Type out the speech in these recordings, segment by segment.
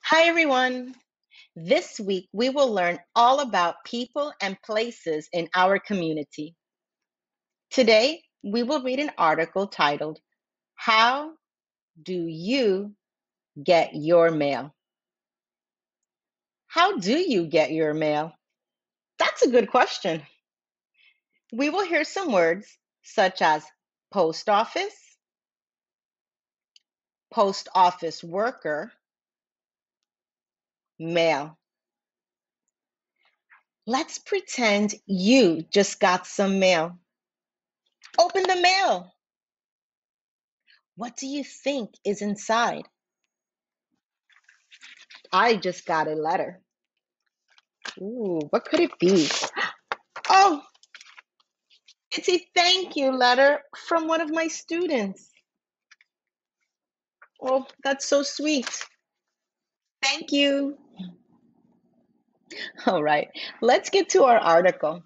Hi, everyone. This week, we will learn all about people and places in our community. Today, we will read an article titled, How Do You Get Your Mail? How do you get your mail? That's a good question. We will hear some words such as post office worker, mail. Let's pretend you just got some mail. Open the mail. What do you think is inside? I just got a letter. Ooh, what could it be? Oh, it's a thank you letter from one of my students. Oh, that's so sweet. Thank you. All right, let's get to our article.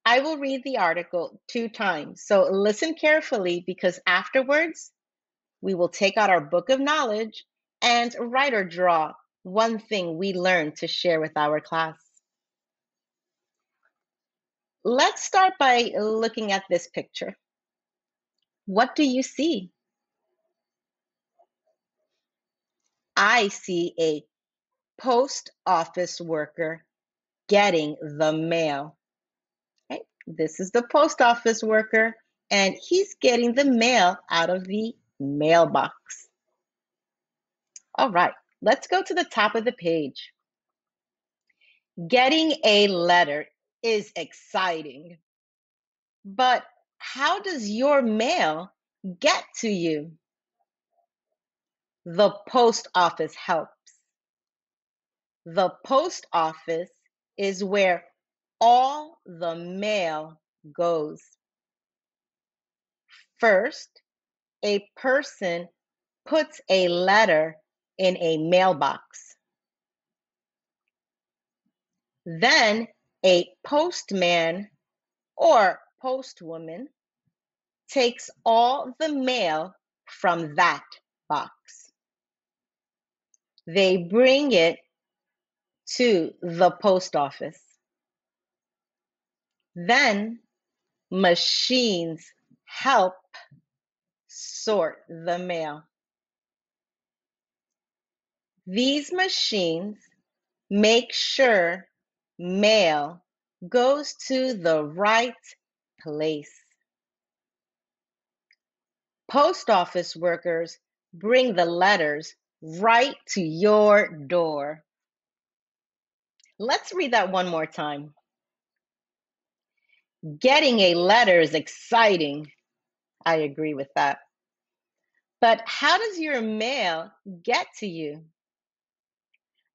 I will read the article 2 times, so listen carefully because afterwards we will take out our book of knowledge and write or draw one thing we learned to share with our class. Let's start by looking at this picture. What do you see? I see a post office worker getting the mail. Okay? This is the post office worker, and he's getting the mail out of the mailbox. All right, let's go to the top of the page. Getting a letter is exciting, but how does your mail get to you? The post office helps. The post office is where all the mail goes. First, a person puts a letter in a mailbox. Then, a postman or postwoman takes all the mail from that box. They bring it to the post office. Then, machines help sort the mail. These machines make sure mail goes to the right place. Post office workers bring the letters right to your door. Let's read that one more time. Getting a letter is exciting. I agree with that. But how does your mail get to you?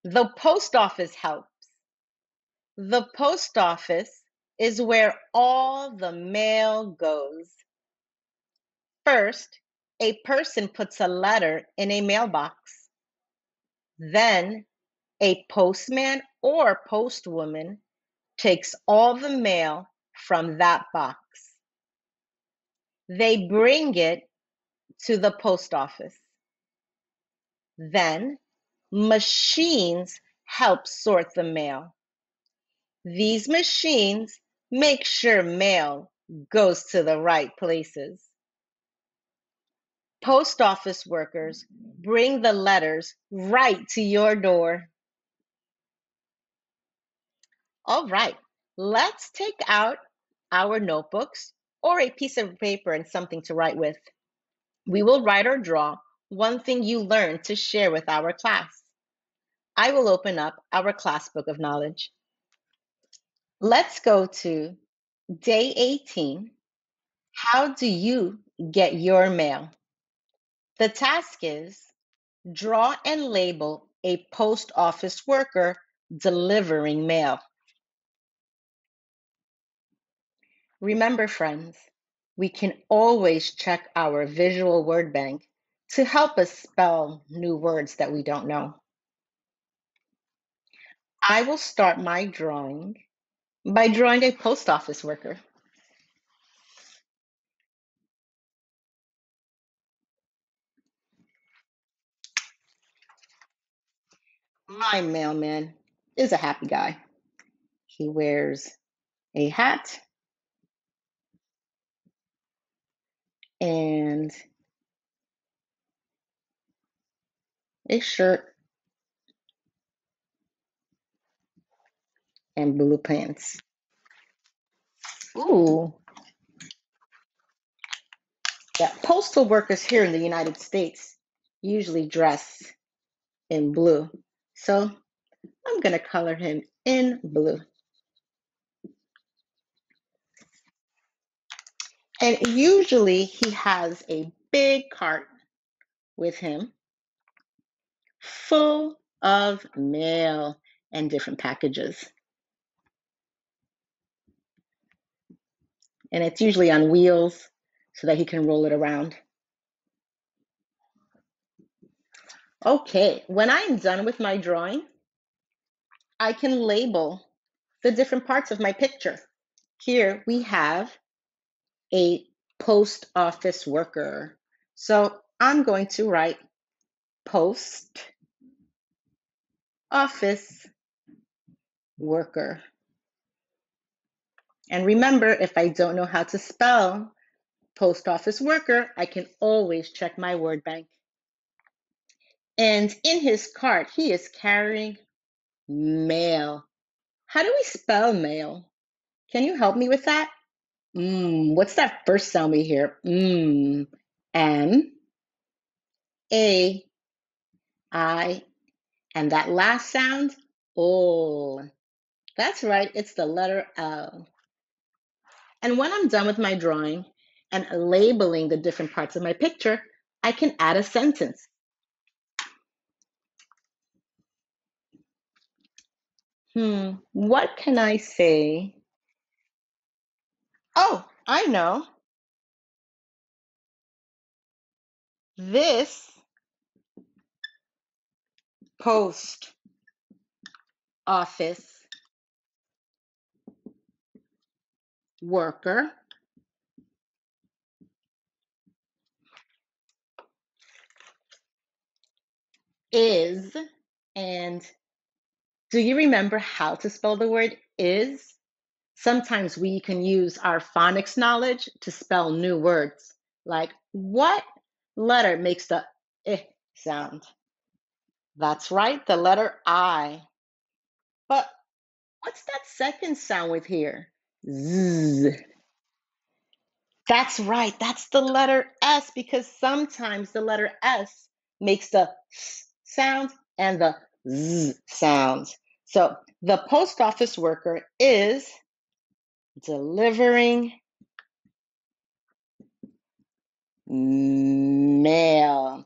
The post office helps. The post office is where all the mail goes. First, a person puts a letter in a mailbox. Then, a postman or postwoman takes all the mail from that box. They bring it to the post office. Then, machines help sort the mail. These machines make sure mail goes to the right places. Post office workers bring the letters right to your door. All right, let's take out our notebooks or a piece of paper and something to write with. We will write or draw one thing you learned to share with our class. I will open up our class book of knowledge. Let's go to day 18. How do you get your mail? The task is draw and label a post office worker delivering mail. Remember, friends, we can always check our visual word bank to help us spell new words that we don't know. I will start my drawing by drawing a post office worker. My mailman is a happy guy. He wears a hat and a shirt and blue pants. Ooh, yeah. Postal workers here in the United States usually dress in blue. So I'm going to color him in blue. And usually he has a big cart with him full of mail and different packages. And it's usually on wheels so that he can roll it around. Okay, when I'm done with my drawing, I can label the different parts of my picture. Here we have a post office worker. So I'm going to write post office worker. And remember, if I don't know how to spell post office worker, I can always check my word bank. And in his cart, he is carrying mail. How do we spell mail? Can you help me with that? What's that first sound we hear? M, A, I, and that last sound, O. That's right, it's the letter L. And when I'm done with my drawing and labeling the different parts of my picture, I can add a sentence. What can I say? Oh, I know. This post office worker is, and do you remember how to spell the word is? Sometimes we can use our phonics knowledge to spell new words. Like, what letter makes the I sound? That's right, the letter I. But what's that second sound with here? Z. That's right, that's the letter S because sometimes the letter S makes the S sound and the Z sound. So the post office worker is delivering mail.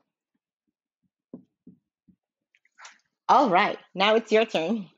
All right, now it's your turn.